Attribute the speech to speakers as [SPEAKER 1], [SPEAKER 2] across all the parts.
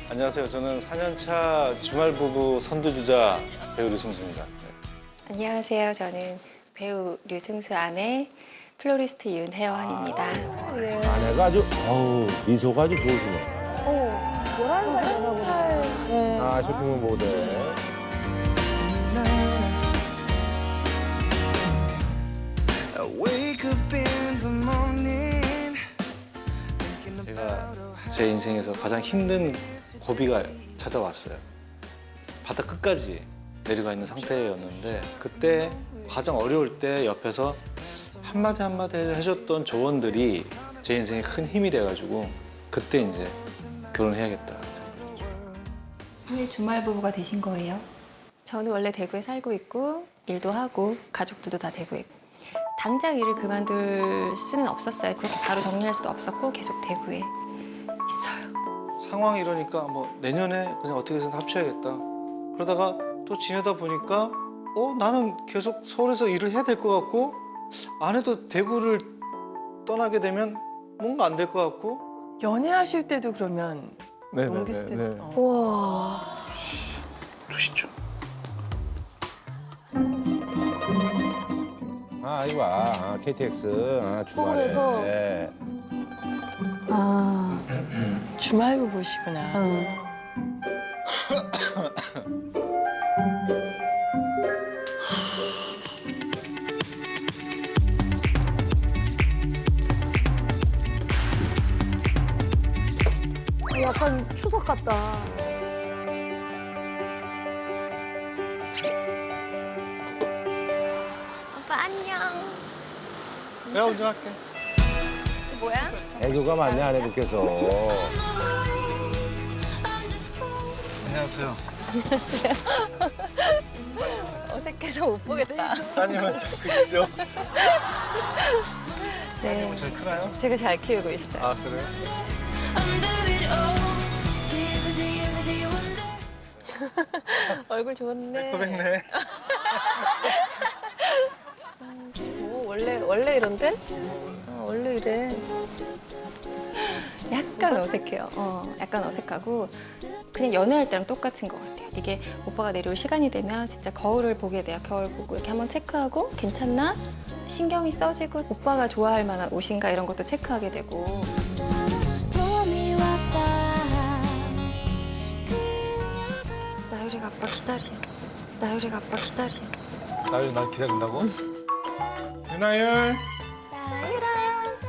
[SPEAKER 1] 안녕하세요. 저는 4년차 주말부부 선두주자 배우 류승수입니다.
[SPEAKER 2] 안녕하세요. 저는 배우 류승수 아내 플로리스트 윤혜원입니다.
[SPEAKER 3] 아내가 아주 미소가 아주 좋으시네.
[SPEAKER 4] 11살 되나 보네. 네.
[SPEAKER 3] 아, 쇼핑몰 모델.
[SPEAKER 1] 제가 제 인생에서 가장 힘든 고비가 찾아왔어요. 바닥 끝까지 내려가 있는 상태였는데 그때 가장 어려울 때 옆에서 한마디 한마디 해줬던 조언들이 제 인생에 큰 힘이 돼가지고 그때 이제 결혼해야겠다 생각했죠.
[SPEAKER 2] 왜 주말 부부가 되신 거예요? 저는 원래 대구에 살고 있고 일도 하고 가족들도 다 대구에 있고 당장 일을 그만둘 수는 없었어요. 그렇게 바로 정리할 수도 없었고 계속 대구에 있어요.
[SPEAKER 1] 상황이 이러니까 뭐 내년에 그냥 어떻게 해서 합쳐야겠다. 그러다가 또 지내다 보니까 나는 계속 서울에서 일을 해야 될 것 같고 아내도 대구를 떠나게 되면 뭔가 안 될 것 같고.
[SPEAKER 5] 연애하실 때도 그러면 롱디스텐스.
[SPEAKER 4] 와.
[SPEAKER 1] 두시죠.
[SPEAKER 3] 아, 이거 KTX. 주말에.
[SPEAKER 4] 서울에서?
[SPEAKER 3] 네.
[SPEAKER 4] 아.
[SPEAKER 5] 주말부 보시구나.
[SPEAKER 4] 약간 추석 같다.
[SPEAKER 2] 오빠 안녕.
[SPEAKER 1] 내가 운전할게.
[SPEAKER 2] 뭐야?
[SPEAKER 3] 애교가 많네, 아내분께서.
[SPEAKER 1] 안녕하세요.
[SPEAKER 2] 어색해서 못 보겠다.
[SPEAKER 1] 따님은 잘 크시죠?
[SPEAKER 2] 네,
[SPEAKER 1] 잘 크나요?
[SPEAKER 2] 제가 잘 키우고 있어요.
[SPEAKER 1] 아 그래요?
[SPEAKER 2] 얼굴 좋은데.
[SPEAKER 1] 고백네.
[SPEAKER 2] 원래 이런데? 원래 이래. 약간 어색해요. 약간 어색하고 그냥 연애할 때랑 똑같은 것 같아요. 이게 오빠가 내려올 시간이 되면 진짜 거울을 보게 돼요. 거울 보고 이렇게 한번 체크하고 괜찮나? 신경이 써지고 오빠가 좋아할 만한 옷인가 이런 것도 체크하게 되고. 나유리가 아빠 기다려. 나유리가 아빠 기다려.
[SPEAKER 1] 나율이 날 기다린다고? 윤아율.
[SPEAKER 2] 나유라.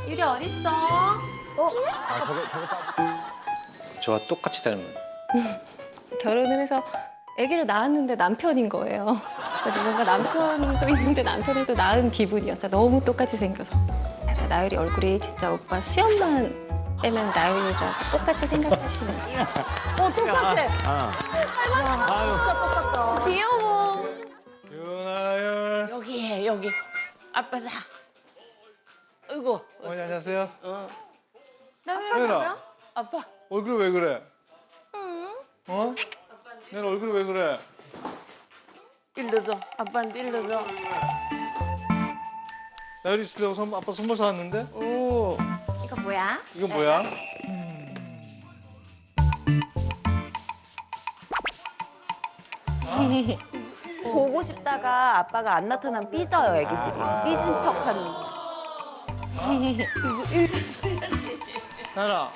[SPEAKER 2] 유리 어딨어?
[SPEAKER 1] 저와 똑같이 닮은.
[SPEAKER 2] 결혼을 해서 아기를 낳았는데 남편인 거예요. 그래서 뭔가 남편도 있는데 남편을 또 낳은 기분이었어요. 너무 똑같이 생겨서. 나율이 얼굴이 진짜 오빠 수염만 빼면 나율이랑 똑같이 생각하시는.
[SPEAKER 4] 똑같아. 진짜 똑같다.
[SPEAKER 2] 귀여워.
[SPEAKER 1] 윤아율.
[SPEAKER 6] 여기 여기 아빠다. 아이고
[SPEAKER 1] 어머니 안녕하세요.
[SPEAKER 2] 나율이가
[SPEAKER 1] 혜연아.
[SPEAKER 2] 뭐야?
[SPEAKER 6] 아빠
[SPEAKER 1] 얼굴 왜 그래? 어? 내 얼굴 왜 그래?
[SPEAKER 6] 일러줘. 아빠한테 일러줘.
[SPEAKER 1] 나율이 있으려고 아빠 선물 사왔는데?
[SPEAKER 6] 오.
[SPEAKER 2] 이거 뭐야?
[SPEAKER 1] 이건 뭐야?
[SPEAKER 7] 보고 싶다가 아빠가 안 나타나면 삐져요, 애기들이. 삐진 척하는.
[SPEAKER 1] 나율아,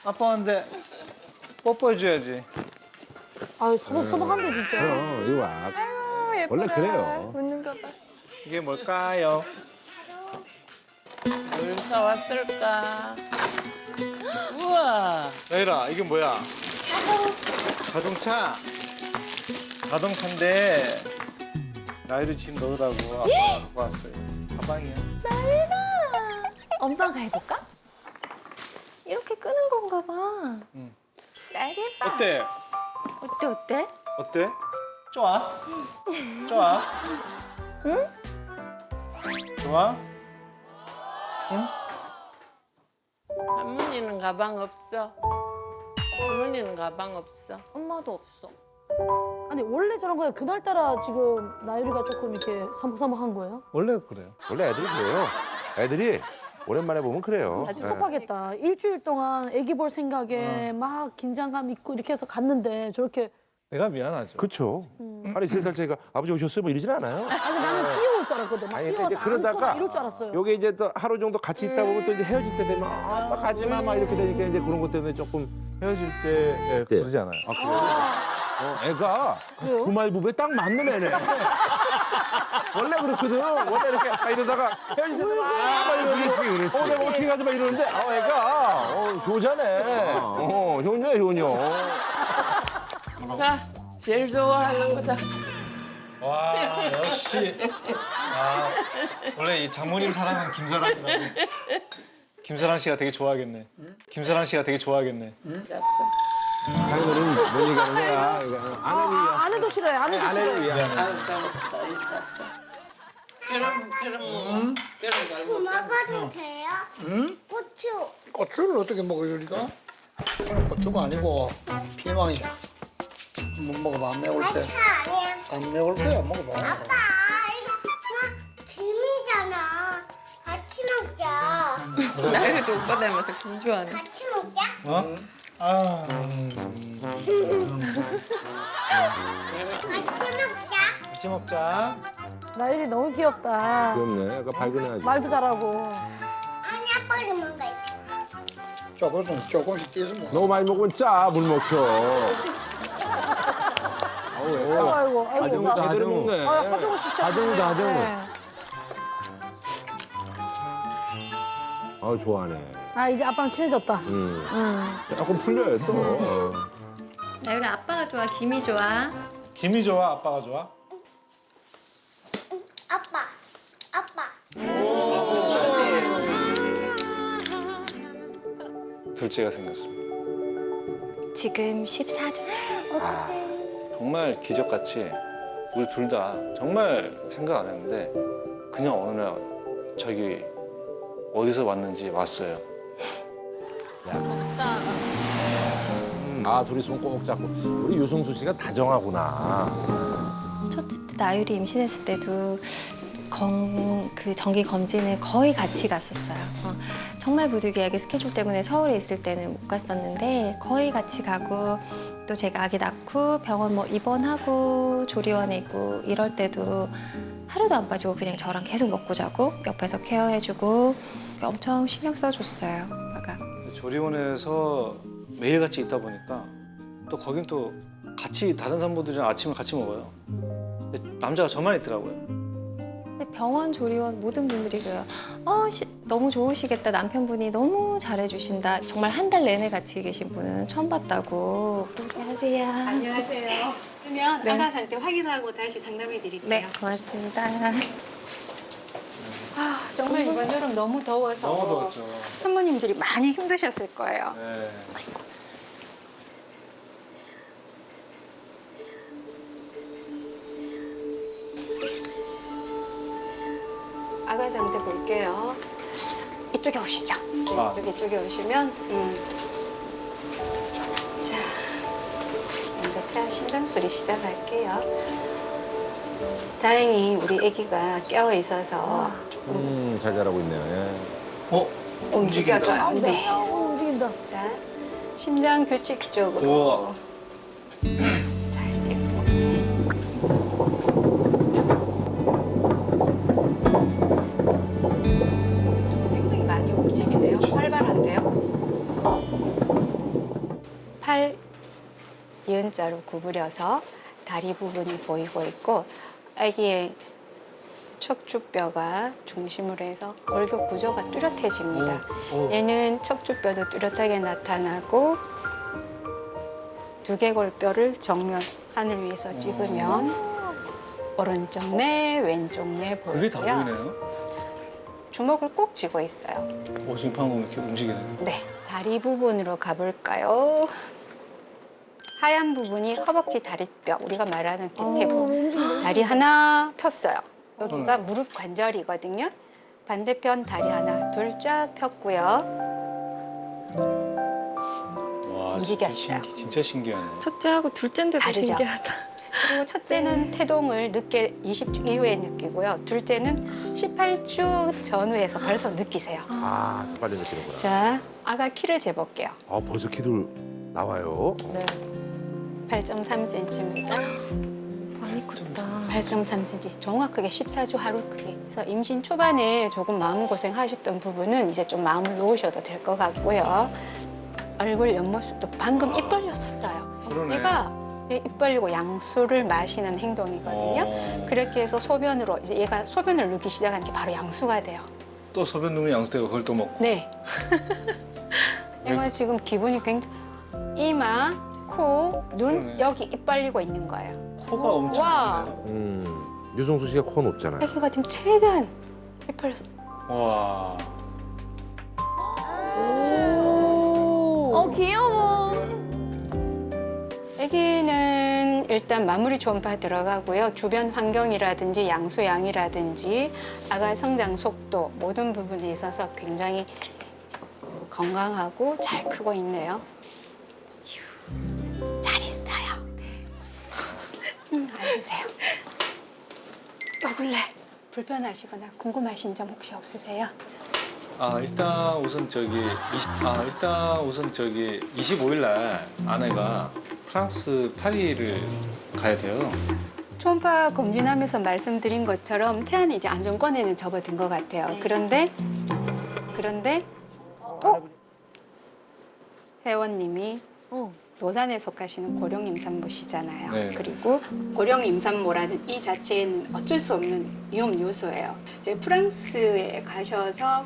[SPEAKER 1] 아빠한테 뽀뽀해줘야지.
[SPEAKER 4] 아, 서먹서먹한데 진짜.
[SPEAKER 3] 이거 원래 그래요.
[SPEAKER 5] 웃는 거 봐.
[SPEAKER 1] 이게 뭘까요?
[SPEAKER 6] 뭘 사왔을까? 우와.
[SPEAKER 1] 나율아, 이게 뭐야? 자동차. 자동차인데 나율이 짐 넣으라고 아빠가 갖고 왔어요. 가방이야.
[SPEAKER 2] 엄마가 해볼까? 이렇게 끄는 건가 봐.
[SPEAKER 1] 응.
[SPEAKER 2] 나율이 해봐.
[SPEAKER 1] 어때?
[SPEAKER 2] 어때?
[SPEAKER 1] 어때? 좋아? 좋아?
[SPEAKER 2] 응?
[SPEAKER 1] 좋아? 응?
[SPEAKER 6] 할머니는 가방 없어. 할머니는 가방 없어.
[SPEAKER 2] 엄마도 없어.
[SPEAKER 4] 아니, 원래 저런 거예요? 그날따라 지금 나유리가 조금 이렇게 서먹서먹한 거예요?
[SPEAKER 1] 원래 그래요.
[SPEAKER 3] 원래 애들이 그래요. 애들이 오랜만에 보면 그래요. 예.
[SPEAKER 4] 섭섭하겠다. 일주일 동안 아기 볼 생각에 막 긴장감 있고 이렇게 해서 갔는데 저렇게
[SPEAKER 1] 내가 미안하죠.
[SPEAKER 3] 그렇죠. 아니 3살 차이가 아버지 오셨어요? 뭐 이러진 않아요.
[SPEAKER 4] 아니 나는 뛰어올 줄 알았거든. 막
[SPEAKER 3] 아니 근데
[SPEAKER 4] 뛰어와서
[SPEAKER 3] 이제 그러다가
[SPEAKER 4] 안고 막 이럴 줄 알았어요.
[SPEAKER 3] 요게 이제 또 하루 정도 같이 있다 보면 또 이제 헤어질 때 되면 막 가지 마 이렇게 되니까 이제 그런 것 때문에 조금
[SPEAKER 1] 헤어질 때 그러지 않아요.
[SPEAKER 3] 애가
[SPEAKER 4] 그래요?
[SPEAKER 3] 주말 부부에 딱 맞는 애네. 원래 그렇거든. 원래 이렇게 이러다가 헤어질 때도 막 이러고 내가 어떻게 가지 마 이러는데 애가 효자네. 효녀야 효녀.
[SPEAKER 6] 자, 제일 좋아하는 거자.
[SPEAKER 1] 와 역시 원래 이 장모님 사랑은 김사랑이라고. 김사랑 씨가 되게 좋아하겠네. 김사랑 씨가 되게 좋아하겠네.
[SPEAKER 3] 장모님 뭔 얘기하는 거야? 아내를 위한.
[SPEAKER 4] 아내도 싫어해. 아내도
[SPEAKER 3] 아내를
[SPEAKER 4] 싫어해.
[SPEAKER 3] 위한.
[SPEAKER 6] 그럼
[SPEAKER 8] 먹어도 돼요?
[SPEAKER 9] 응?
[SPEAKER 8] 고추.
[SPEAKER 9] 고추를 어떻게 먹어요, 우리가? 이건 고추가 아니고 피망이야. 한번 먹어봐, 안 매울 때.
[SPEAKER 8] 차 아니야.
[SPEAKER 9] 안 매울 거야, 먹어봐.
[SPEAKER 8] 아빠, 이거 나 김이잖아. 같이 먹자.
[SPEAKER 5] 나이도 오빠 닮아서 김 좋아하네.
[SPEAKER 8] 같이 먹자.
[SPEAKER 9] 어? 아,
[SPEAKER 8] 같이 먹자.
[SPEAKER 1] 같이 먹자.
[SPEAKER 4] 나일이 너무 귀엽다.
[SPEAKER 3] 귀엽네. 약간 밝은 애지.
[SPEAKER 4] 말도 잘하고.
[SPEAKER 8] 아니, 아빠 이거 먹어.
[SPEAKER 9] 조금씩 띄어서 먹어.
[SPEAKER 3] 너무 많이 먹으면 짜, 물 먹혀. 아우, 애가
[SPEAKER 4] 아이고 아이고.
[SPEAKER 3] 하정우다,
[SPEAKER 4] 나-
[SPEAKER 3] 하정우.
[SPEAKER 4] 아, 하정우 씨 진짜.
[SPEAKER 3] 하정우다, 하정우.
[SPEAKER 4] 네.
[SPEAKER 3] 아우, 좋아하네.
[SPEAKER 4] 아 이제 아빠랑 친해졌다.
[SPEAKER 3] 조금 풀려요, 또.
[SPEAKER 2] 나유라 아빠가 좋아, 김이 좋아?
[SPEAKER 1] 김이 좋아, 아빠가 좋아?
[SPEAKER 8] 아빠. 아빠.
[SPEAKER 1] 둘째가 생겼습니다.
[SPEAKER 2] 지금 14주 차.
[SPEAKER 1] 정말 기적같이 우리 둘 다 정말 생각 안 했는데 그냥 어느 날 저기 어디서 왔는지 왔어요.
[SPEAKER 3] 둘이 손 꼭 잡고. 우리 유승수 씨가 다정하구나.
[SPEAKER 2] 첫째 때 나유리 임신했을 때도 그 정기 검진을 거의 같이 갔었어요. 정말 부득이하게 스케줄 때문에 서울에 있을 때는 못 갔었는데 거의 같이 가고 또 제가 아기 낳고 병원 뭐 입원하고 조리원에 있고 이럴 때도 하루도 안 빠지고 그냥 저랑 계속 먹고 자고 옆에서 케어해주고 엄청 신경 써줬어요, 아빠가.
[SPEAKER 1] 조리원에서 매일 같이 있다 보니까 또 거긴 또 같이 다른 산모들이랑 아침을 같이 먹어요. 근데 남자가 저만 있더라고요.
[SPEAKER 2] 근데 병원 조리원 모든 분들이 그래요. 너무 좋으시겠다. 남편분이 너무 잘해주신다. 정말 한 달 내내 같이 계신 분은 처음 봤다고. 안녕하세요.
[SPEAKER 10] 안녕하세요. 그러면
[SPEAKER 2] 네.
[SPEAKER 10] 아가 상태 확인하고 다시 상담해 드릴게요.
[SPEAKER 2] 네, 고맙습니다.
[SPEAKER 10] 정말 이번 여름 너무 더워서
[SPEAKER 1] 너무 더웠죠.
[SPEAKER 10] 산모님들이 많이 힘드셨을 거예요.
[SPEAKER 1] 네.
[SPEAKER 10] 아가 상태 볼게요. 이쪽에 오시죠. 이쪽에 오시면 자, 먼저 태아 심장 소리 시작할게요. 다행히 우리 아기가 깨어 있어서
[SPEAKER 3] 잘 자라고 있네요. 예.
[SPEAKER 10] 움직여줘요. 네.
[SPEAKER 4] 움직인다.
[SPEAKER 10] 자, 심장 규칙적으로.
[SPEAKER 1] 우와.
[SPEAKER 10] 잘 뛰고. 굉장히 많이 움직이네요. 활발한데요. 팔 이은자로 구부려서 다리 부분이 보이고 있고 아기의 척추뼈가 중심으로 해서 골격 구조가 뚜렷해집니다. 얘는 척추뼈도 뚜렷하게 나타나고 두개골뼈를 정면 하늘 위에서 찍으면 오른쪽 뇌, 왼쪽 뇌 보이고요.
[SPEAKER 1] 그게 다 보이네요.
[SPEAKER 10] 주먹을 꼭 쥐고 있어요.
[SPEAKER 1] 심판공 이렇게 움직이네요.
[SPEAKER 10] 네, 다리 부분으로 가볼까요? 하얀 부분이 허벅지 다리뼈, 우리가 말하는 띠태부. 다리 하나 폈어요. 여기가 무릎 관절이거든요. 반대편 다리 하나, 둘 쫙 폈고요.
[SPEAKER 1] 와,
[SPEAKER 10] 움직였어요.
[SPEAKER 1] 진짜 신기하네.
[SPEAKER 2] 첫째하고 둘째인데도
[SPEAKER 10] 다르죠?
[SPEAKER 2] 신기하다.
[SPEAKER 10] 그리고 첫째는 태동을 늦게 20주 이후에 느끼고요. 둘째는 18주 전후에서 벌써 느끼세요.
[SPEAKER 3] 아, 빨리 느끼는구나.
[SPEAKER 10] 자, 아가 키를 재볼게요.
[SPEAKER 3] 아, 벌써 키도 나와요.
[SPEAKER 10] 네. 8.3cm입니다.
[SPEAKER 2] 많이 컸다.
[SPEAKER 10] 8.3cm. 정확하게 14주 하루 크기. 그래서 임신 초반에 조금 마음고생 하셨던 부분은 이제 좀 마음을 놓으셔도 될 것 같고요. 얼굴 옆모습도 방금 입 벌렸었어요.
[SPEAKER 1] 그러네.
[SPEAKER 10] 얘가 입 벌리고 양수를 마시는 행동이거든요. 그렇게 해서 소변으로 이제 얘가 소변을 누기 시작하는 게 바로 양수가 돼요.
[SPEAKER 1] 또 소변 누면 양수대가 그걸 또 먹고.
[SPEAKER 10] 네. 얘가 지금 기분이 굉장히 이마, 코, 눈
[SPEAKER 1] 그러네.
[SPEAKER 10] 여기 입 벌리고 있는 거예요.
[SPEAKER 1] 코가 엄청
[SPEAKER 10] 와.
[SPEAKER 1] 크네요.
[SPEAKER 3] 유성수 씨가 코 높잖아요.
[SPEAKER 10] 애기가 지금 최대한 입 벌렸어.
[SPEAKER 1] 와.
[SPEAKER 7] 귀여워.
[SPEAKER 10] 애기는 일단 마무리 초음파 들어가고요. 주변 환경이라든지 양수양이라든지 아가 성장 속도 모든 부분에 있어서 굉장히 건강하고 잘 크고 있네요. 휴, 잘 있어요. 앉으세요. 요 근래 불편하시거나 궁금하신 점 혹시 없으세요?
[SPEAKER 1] 일단 우선 저기 25일 날 아내가 프랑스 파리를 가야 돼요.
[SPEAKER 10] 초음파 검진하면서 말씀드린 것처럼 태안이 이제 안정권에는 접어든 것 같아요. 그런데 회원님이 노산에 속하시는 고령 임산부시잖아요.
[SPEAKER 1] 네.
[SPEAKER 10] 그리고 고령 임산모라는 이 자체는 어쩔 수 없는 위험 요소예요. 이제 프랑스에 가셔서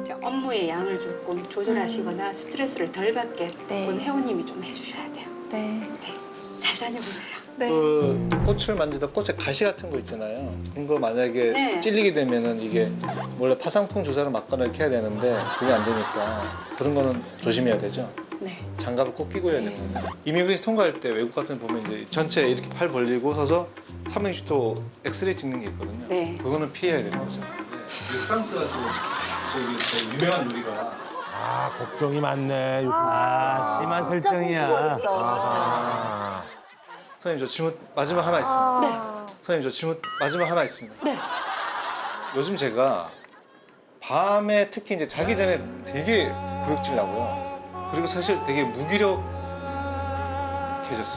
[SPEAKER 10] 이제 업무의 양을 조금 조절하시거나 스트레스를 덜 받게
[SPEAKER 2] 네.
[SPEAKER 10] 그건 회원님이 좀 해주셔야 돼요.
[SPEAKER 2] 네.
[SPEAKER 10] 네, 잘 다녀보세요. 네.
[SPEAKER 1] 그 꽃을 만지다 꽃에 가시 같은 거 있잖아요. 그런 거 만약에
[SPEAKER 10] 네.
[SPEAKER 1] 찔리게 되면은 이게 원래 파상풍 주사를 맞거나 이렇게 해야 되는데 그게 안 되니까 그런 거는 조심해야 되죠.
[SPEAKER 10] 네.
[SPEAKER 1] 장갑을 꼭 끼고 해야 됩니다. 이미그레이션 통과할 때 외국 같은 데 보면 이제 전체 이렇게 팔 벌리고 서서 360도 엑스레이 찍는 게 있거든요.
[SPEAKER 10] 네.
[SPEAKER 1] 그거는 피해야 되는 거죠. 이 프랑스가 지금 저기 유명한 요리가
[SPEAKER 3] 아, 걱정이 많네.
[SPEAKER 11] 심한 설정이야.
[SPEAKER 3] 아.
[SPEAKER 1] 선생님 저 질문 마지막 하나 있습니다. 선생님 저 질문 마지막 하나 있습니다.
[SPEAKER 10] 네.
[SPEAKER 1] 요즘 제가 밤에 특히 이제 자기 전에 되게 구역질 나고요. 그리고 사실 되게 무기력해졌어요.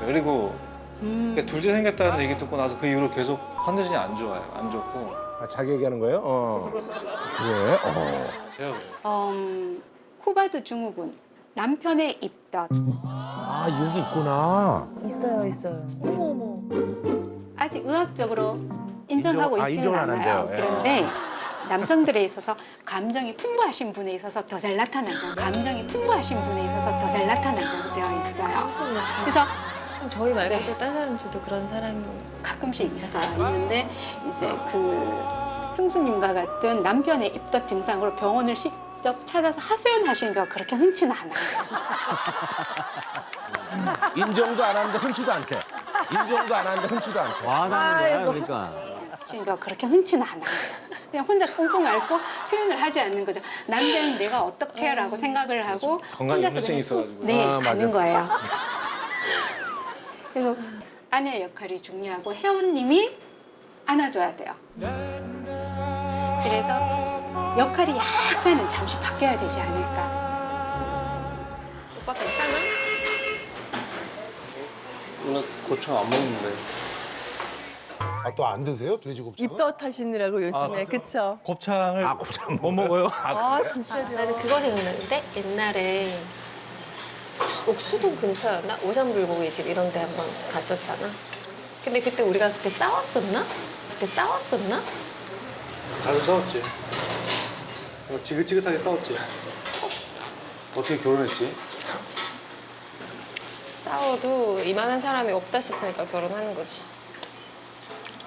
[SPEAKER 1] 그리고 그러니까 둘째 생겼다는 얘기 듣고 나서 그 이후로 계속 컨디션이 안 좋아요. 안 좋고.
[SPEAKER 3] 아, 자기 얘기하는 거예요? 그래?
[SPEAKER 1] 제가 그래요.
[SPEAKER 10] 쿠바드 증후군, 남편의 입덧.
[SPEAKER 3] 아, 여기 있구나.
[SPEAKER 7] 있어요. 어머.
[SPEAKER 10] 아직 의학적으로 인정하고
[SPEAKER 3] 인정은
[SPEAKER 10] 있지는
[SPEAKER 3] 안
[SPEAKER 10] 않아요.
[SPEAKER 3] 한대요. 예.
[SPEAKER 10] 그런데 남성들에 있어서 감정이 풍부하신 분에 있어서 더 잘 나타난다고 감정이 풍부하신 분에 있어서 더 잘 나타난다고 되어 있어요. 그래서
[SPEAKER 2] 저희 말고도
[SPEAKER 10] 네.
[SPEAKER 2] 다른 사람들도 그런 사람이
[SPEAKER 10] 가끔씩 있어요. 있는데 이제 그 승수님과 같은 남편의 입덧 증상으로 병원을 직접 찾아서 하소연하시는 경우가 그렇게 흔치는 않아요.
[SPEAKER 3] 인정도 안 하는데 흔치도 않대. 인정도 안 하는데 흔치도 않대.
[SPEAKER 11] 와닿는 거야, 그러니까.
[SPEAKER 10] 하시는 경우가 그렇게 흔치는 않아요. 그냥 혼자 끙끙 앓고 표현을 하지 않는 거죠. 남자인 내가 어떻게 라고 생각을 하고
[SPEAKER 1] 건강
[SPEAKER 10] 혼자서
[SPEAKER 1] 염려증이
[SPEAKER 10] 그냥
[SPEAKER 1] 있어가지고.
[SPEAKER 10] 네,
[SPEAKER 3] 아, 맞아.
[SPEAKER 10] 가는 거예요. 그래서 아내의 역할이 중요하고 회원님이 안아줘야 돼요. 그래서 역할이 약간은 잠시 바뀌어야 되지 않을까.
[SPEAKER 2] 오빠 괜찮아?
[SPEAKER 1] 오늘 고추 안 먹는데.
[SPEAKER 9] 아, 또 안 드세요? 돼지곱창?
[SPEAKER 6] 입덧 하시느라고 요즘에 그쵸?
[SPEAKER 1] 곱창을
[SPEAKER 3] 아, 곱창
[SPEAKER 1] 못 먹어요.
[SPEAKER 2] 나는 그거 생각나는데 옛날에 옥수동 근처였나? 오션불고기 집 이런 데 한번 갔었잖아. 근데 그때 우리가 그때 싸웠었나?
[SPEAKER 1] 자주 싸웠지. 지긋지긋하게 싸웠지. 어떻게 결혼했지?
[SPEAKER 2] 싸워도 이만한 사람이 없다 싶으니까 결혼하는 거지.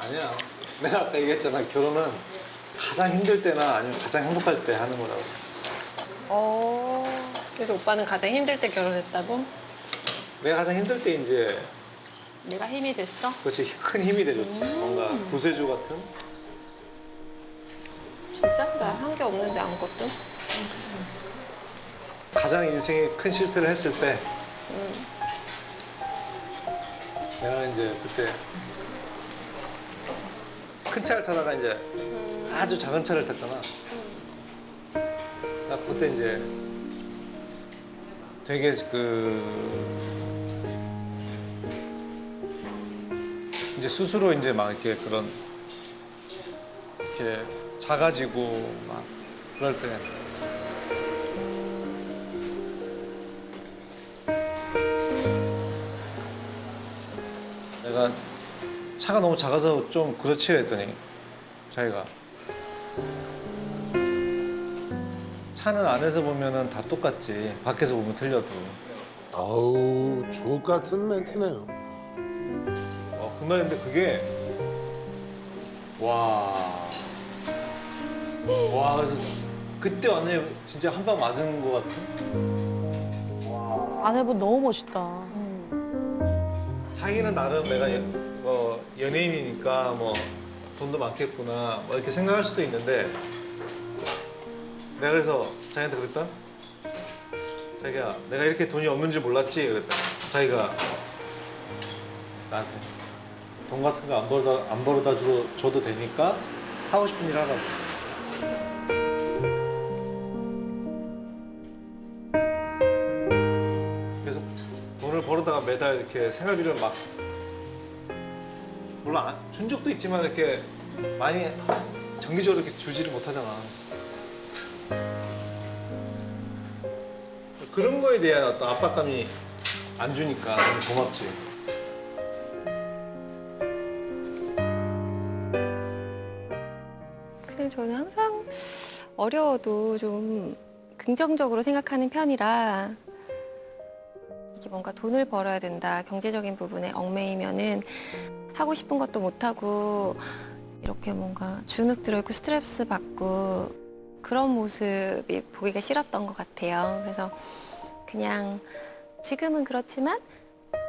[SPEAKER 1] 아니야. 내가 아까 얘기했잖아. 결혼은 가장 힘들 때나 아니면 가장 행복할 때 하는 거라고.
[SPEAKER 2] 그래서 오빠는 가장 힘들 때 결혼했다고?
[SPEAKER 1] 내가 가장 힘들 때 이제
[SPEAKER 2] 내가 힘이 됐어?
[SPEAKER 1] 그렇지 큰 힘이 되줬지. 뭔가 구세주 같은.
[SPEAKER 2] 진짜? 나 한 게 없는데 아무것도?
[SPEAKER 1] 가장 인생에 큰 실패를 했을 때 내가 이제 그때 큰 차를 타다가 이제 아주 작은 차를 탔잖아. 나 그때 이제 되게 이제 스스로 이제 막 이렇게 그런 이렇게 작아지고 막 그럴 때 내가 차가 너무 작아서 좀 그렇지 했더니 자기가 차는 안에서 보면은 다 똑같지 밖에서 보면 틀려도
[SPEAKER 9] 아우 주옥 같은 멘트네요.
[SPEAKER 1] 그 말인데 그게 와 그래서 그때 완전히 진짜 한 방 맞은 것 같은
[SPEAKER 4] 아내분 너무 멋있다.
[SPEAKER 1] 자기는 나름 내가 연예인이니까 뭐 돈도 많겠구나 뭐 이렇게 생각할 수도 있는데 내가 그래서 자기한테 그랬다. 자기야 내가 이렇게 돈이 없는 줄 몰랐지 그랬다. 자기가 나한테 돈 같은 거 안 벌어다 줘도 되니까 하고 싶은 일 하라고. 그래서 돈을 벌어다가 매달 이렇게 생활비를 막 물론 준 적도 있지만 이렇게 많이 정기적으로 이렇게 주지를 못하잖아. 그런 거에 대한 어떤 압박감이 안 주니까 너무 고맙지.
[SPEAKER 2] 근데 저는 항상 어려워도 좀 긍정적으로 생각하는 편이라 이게 뭔가 돈을 벌어야 된다, 경제적인 부분에 얽매이면은 하고 싶은 것도 못하고 이렇게 뭔가 주눅 들어있고 스트레스 받고 그런 모습이 보기가 싫었던 것 같아요. 그래서 그냥 지금은 그렇지만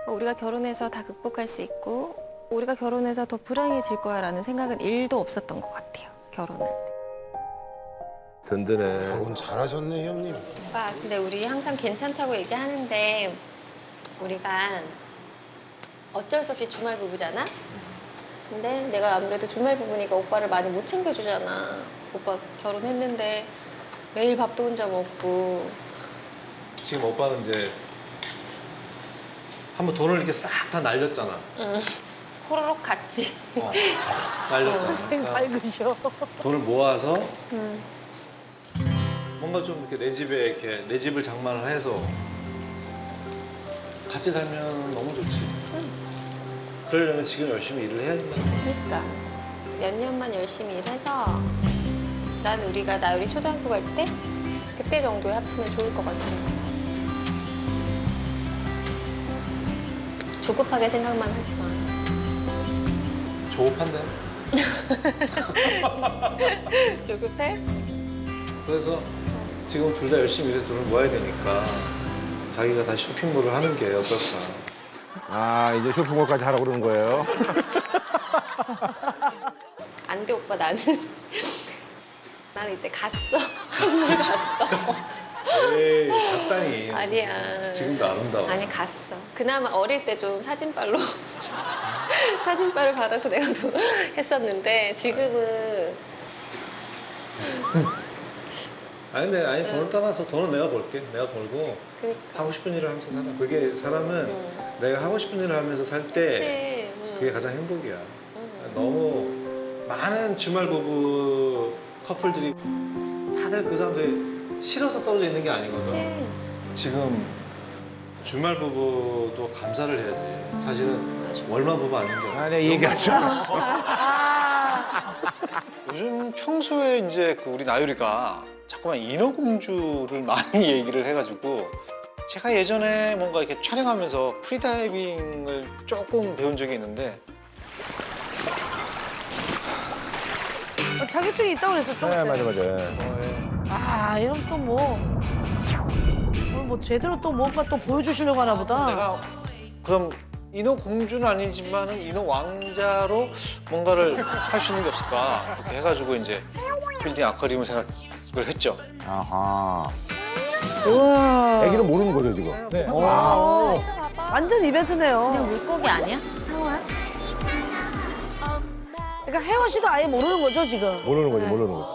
[SPEAKER 2] 우리가 결혼해서 다 극복할 수 있고 우리가 결혼해서 더 불행해질 거야라는 생각은 1도 없었던 것 같아요. 결혼할 때.
[SPEAKER 3] 든든해.
[SPEAKER 9] 결혼 잘하셨네 형님.
[SPEAKER 2] 오빠, 근데 우리 항상 괜찮다고 얘기하는데 우리가 어쩔 수 없이 주말 부부잖아? 근데 내가 아무래도 주말 부부니까 오빠를 많이 못 챙겨주잖아. 오빠 결혼했는데 매일 밥도 혼자 먹고.
[SPEAKER 1] 지금 오빠는 이제 한번 돈을 이렇게 싹 다 날렸잖아.
[SPEAKER 2] 응. 호로록 갔지.
[SPEAKER 1] 날렸잖아. 그러니까
[SPEAKER 4] 밝으셔.
[SPEAKER 1] 돈을 모아서
[SPEAKER 2] 응.
[SPEAKER 1] 뭔가 좀 이렇게 내 집에 이렇게 내 집을 장만을 해서 같이 살면 너무 좋지. 그러려면 지금 열심히 일을 해야 된다.
[SPEAKER 2] 그러니까 몇 년만 열심히 일해서 난 우리가 나율이 초등학교 갈 때 그때 정도에 합치면 좋을 것 같아. 조급하게 생각만 하지 마.
[SPEAKER 1] 조급한데.
[SPEAKER 2] 조급해?
[SPEAKER 1] 그래서 지금 둘 다 열심히 일해서 돈을 모아야 되니까 자기가 다시 쇼핑몰을 하는 게 어떨까.
[SPEAKER 3] 아 이제 쇼핑몰까지 하라고 그러는 거예요?
[SPEAKER 2] 안 돼 오빠 나는 이제 갔어. 한물 갔어.
[SPEAKER 1] 에이 갔다니.
[SPEAKER 2] 아니야.
[SPEAKER 1] 지금도 아름다워.
[SPEAKER 2] 아니 갔어. 그나마 어릴 때 좀 사진빨로 사진빨을 받아서 내가 또 했었는데 지금은
[SPEAKER 1] 아니 근데 돈을 떠나서 돈은 내가 벌게. 내가 벌고
[SPEAKER 2] 그러니까.
[SPEAKER 1] 하고 싶은 일을 하면서 살아. 그게 사람은 내가 하고 싶은 일을 하면서 살 때
[SPEAKER 2] 그치.
[SPEAKER 1] 그게 가장 행복이야. 너무 많은 주말 부부 커플들이 다들 그 사람들이 싫어서 떨어져 있는 게 아니거든.
[SPEAKER 2] 그치.
[SPEAKER 1] 지금 주말 부부도 감사를 해야지. 사실은
[SPEAKER 2] 맞아.
[SPEAKER 1] 월말 부부 아닌데.
[SPEAKER 3] 아, 네 얘기할 줄 알았어.
[SPEAKER 1] 요즘 평소에 이제 그 우리 나유리가 자꾸만 인어공주를 많이 얘기를 해가지고 제가 예전에 뭔가 이렇게 촬영하면서 프리다이빙을 조금 배운 적이 있는데
[SPEAKER 4] 자격증이 있다고 그랬었죠?
[SPEAKER 3] 네
[SPEAKER 4] 그때?
[SPEAKER 3] 맞아.
[SPEAKER 4] 아, 이런 또 뭐. 오늘 뭐 제대로 또 뭔가 또 보여주시려고 하나 보다.
[SPEAKER 1] 내가 그럼 인어공주는 아니지만 인어왕자로 뭔가를 할 수 있는 게 없을까 이렇게 해가지고 이제 빌딩 아쿠아리움을 생각을 했죠.
[SPEAKER 3] 아하.
[SPEAKER 4] 우와.
[SPEAKER 3] 애기는 모르는 거죠 지금?
[SPEAKER 1] 네.
[SPEAKER 4] 완전 이벤트네요.
[SPEAKER 2] 그냥 물고기 아니야? 상어야?
[SPEAKER 4] 그러니까 혜원 씨도 아예 모르는 거죠 지금?
[SPEAKER 3] 모르는 거지, 모르는 거지.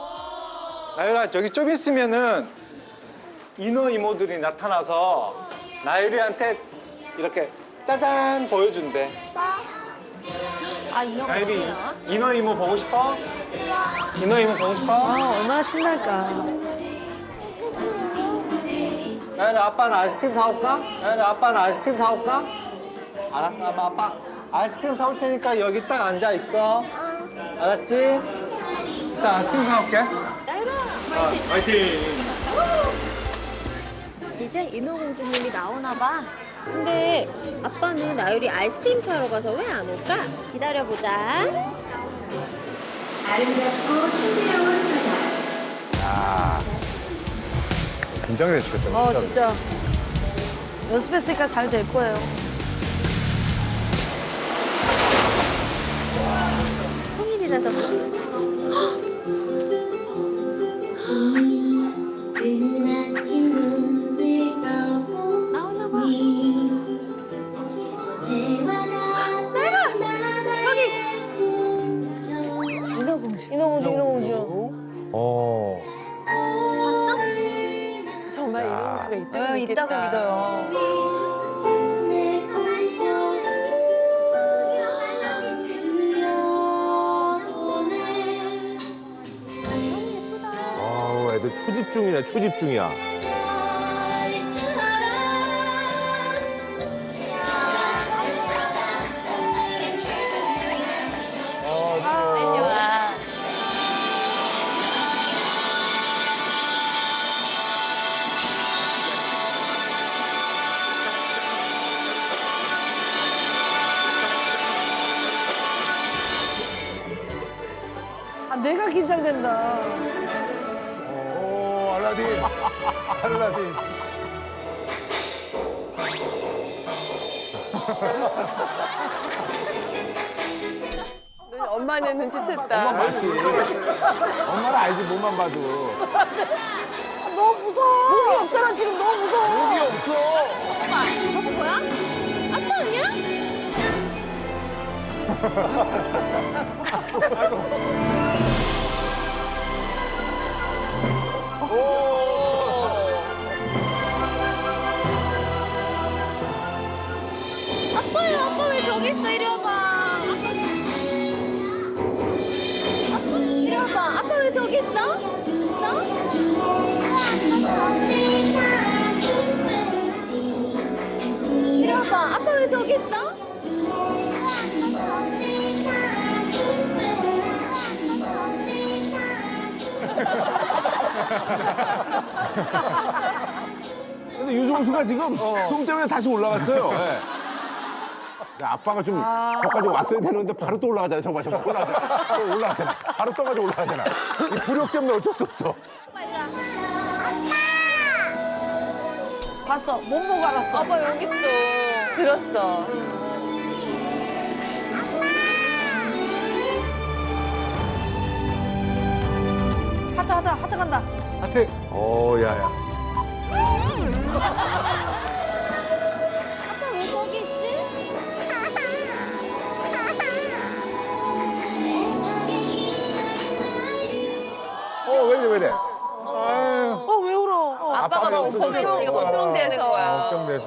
[SPEAKER 1] 나율아 저기 좀 있으면은 인어 이모들이 나타나서 나율이한테 이렇게 짜잔 보여준대.
[SPEAKER 2] 아 인어가
[SPEAKER 1] 나율이
[SPEAKER 2] 여기 나와?
[SPEAKER 1] 인어 이모 보고 싶어? 인어 이모 보고 싶어?
[SPEAKER 4] 아 얼마나 신날까.
[SPEAKER 1] 나율아 아빠는 아이스크림 사올까? 나율아 아빠는 아이스크림 사올까? 알았어 아빠 아이스크림 사올 테니까 여기 딱 앉아 있어. 알았지? 일단 아이스크림 사올게.
[SPEAKER 2] 나율아
[SPEAKER 1] 화이팅!
[SPEAKER 2] 이제 인어공주님이 나오나 봐. 근데 아빠는 나율이 아이스크림 사러 가서 왜 안 올까? 기다려보자. 아름답고 신비로운 바다.
[SPEAKER 3] 긴장이 되시겠다.
[SPEAKER 4] 진짜 연습했으니까 잘 될 거예요.
[SPEAKER 2] 생일이라서 나오나 봐.
[SPEAKER 4] 인어공주.
[SPEAKER 3] 어.
[SPEAKER 5] 정말 인어공주가 있다고
[SPEAKER 7] 네, 있다고 믿어요.
[SPEAKER 3] 아우, 애들 초집중이네, 초집중이야.
[SPEAKER 4] 아 내가 긴장된다.
[SPEAKER 9] 오, 알라딘. 알라딘.
[SPEAKER 5] 엄마는 눈치챘다.
[SPEAKER 3] 엄마는 알지, 몸만 봐도.
[SPEAKER 4] 너무 무서워. 목이 없잖아 지금 너무 무서워.
[SPEAKER 3] 목이 없어.
[SPEAKER 2] 저거 뭐야? 아빠 아니야? 아빠야 아빠 왜 저기 있어? 이리 와봐. 아빠 이리 와봐. 아빠 왜 저기 있어? 이리 와봐. 아빠 왜 저기 있어?
[SPEAKER 3] 근데 유종수가 지금 송 때문에 다시 올라갔어요. 예. 야, 아빠가 좀 저까지 왔어야 되는데 바로 또 올라가잖아. 저거 올라가잖아. 또 올라가잖아. 바로 떠가지고 올라가잖아. 이 부력 때문에 어쩔 수 없어.
[SPEAKER 4] 봤어. 못 보고 알았어.
[SPEAKER 6] 아빠 여기 있어. 들었어.
[SPEAKER 4] 하트 간다.
[SPEAKER 3] 오, 야야.
[SPEAKER 2] 아빠 왜 저기 있지?
[SPEAKER 3] 왜 이래, 왜 이래.
[SPEAKER 4] 왜 울어?
[SPEAKER 6] 아빠가 너무 걱정되니까 걱정되는 거야.
[SPEAKER 3] 걱정돼서.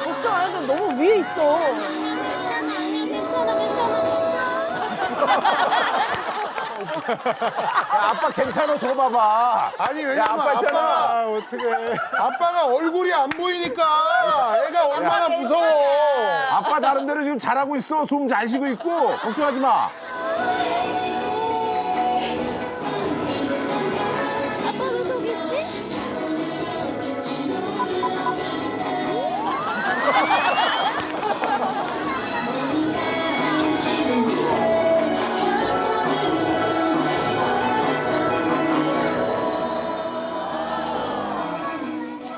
[SPEAKER 4] 걱정 안 해도 너무 위에 있어.
[SPEAKER 3] 야, 아빠 괜찮아, 저 봐봐.
[SPEAKER 9] 아니,
[SPEAKER 3] 야,
[SPEAKER 9] 왜냐면
[SPEAKER 3] 아빠 있잖아.
[SPEAKER 9] 아빠가,
[SPEAKER 3] 어떡해.
[SPEAKER 9] 아빠가 얼굴이 안 보이니까 애가 얼마나 무서워.
[SPEAKER 3] 아빠 나름대로 지금 잘하고 있어. 숨 잘 쉬고 있고. 걱정하지 마.
[SPEAKER 2] 아빠 왜 저기 있지?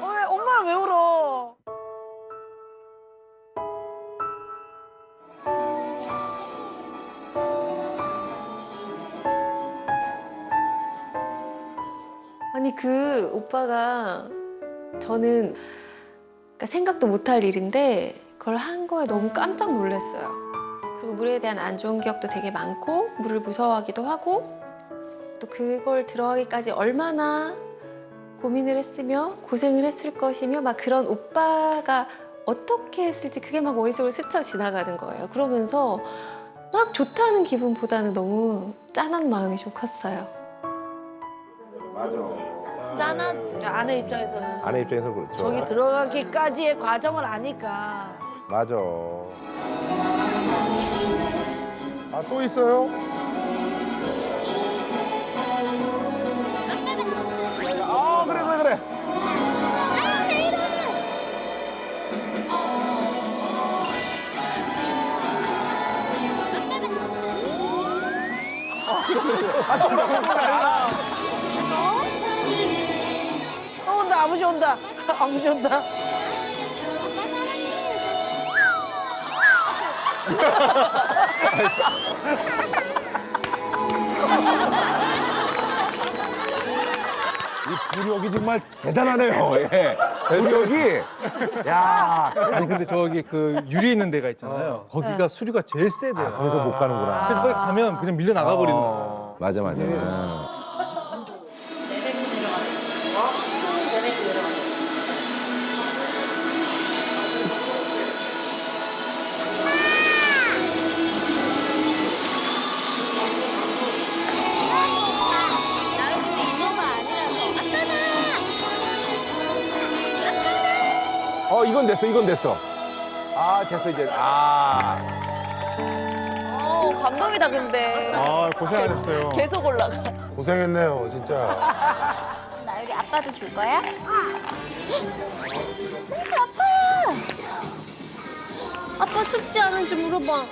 [SPEAKER 4] 왜 엄마 왜 울어?
[SPEAKER 2] 아니 그 오빠가 저는 그러니까 생각도 못할 일인데 그걸 한 거에 너무 깜짝 놀랐어요. 그리고 물에 대한 안 좋은 기억도 되게 많고 물을 무서워하기도 하고 또 그걸 들어가기까지 얼마나 고민을 했으며 고생을 했을 것이며 막 그런 오빠가 어떻게 했을지 그게 막 머릿속으로 스쳐 지나가는 거예요. 그러면서 막 좋다는 기분보다는 너무 짠한 마음이 좀 컸어요.
[SPEAKER 4] 짠하지. 아내 입장에서는.
[SPEAKER 3] 아내 입장에서 그렇죠.
[SPEAKER 4] 저기 들어가기까지의 과정을 아니까.
[SPEAKER 3] 맞아.
[SPEAKER 9] 아, 또 있어요?
[SPEAKER 3] 아, 그래, 그래, 그래.
[SPEAKER 4] 온다, 아버지 온다. 아버지 온다.
[SPEAKER 3] 이 부력이 정말 대단하네요. 예. 부력이. 야.
[SPEAKER 12] 아니 근데 저기 그 유리 있는 데가 있잖아요. 거기가 수류가 제일 세대요.
[SPEAKER 3] 그래서 못 가는구나.
[SPEAKER 12] 그래서 거기 가면 그냥 밀려 나가 버리는 거예요.
[SPEAKER 3] 맞아, 맞아. 이건 됐어, 이건 됐어. 아, 됐어, 이제. 아.
[SPEAKER 6] 감동이다 근데.
[SPEAKER 12] 아 고생하셨어요.
[SPEAKER 6] 계속 올라가.
[SPEAKER 9] 고생했네요, 진짜.
[SPEAKER 7] 나율이 아빠도 줄 거야?
[SPEAKER 6] 아빠 춥지 않은지 물어봐.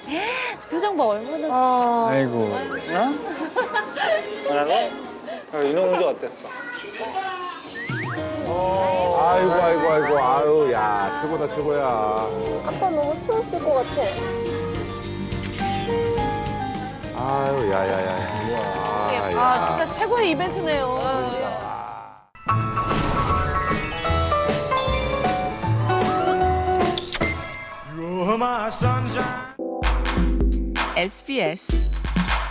[SPEAKER 6] 표정 봐 얼마나.
[SPEAKER 12] 아이고.
[SPEAKER 1] 뭐라고? 이놈도 어땠어?
[SPEAKER 3] 아이고, 아이고, 아이고, 아유, 야, 최고다, 최고야.
[SPEAKER 6] 아빠 너무 추웠을 것 같아.
[SPEAKER 3] 아유, 야, 야, 야, 야.
[SPEAKER 4] 아, 진짜 최고의 이벤트네요.
[SPEAKER 13] SBS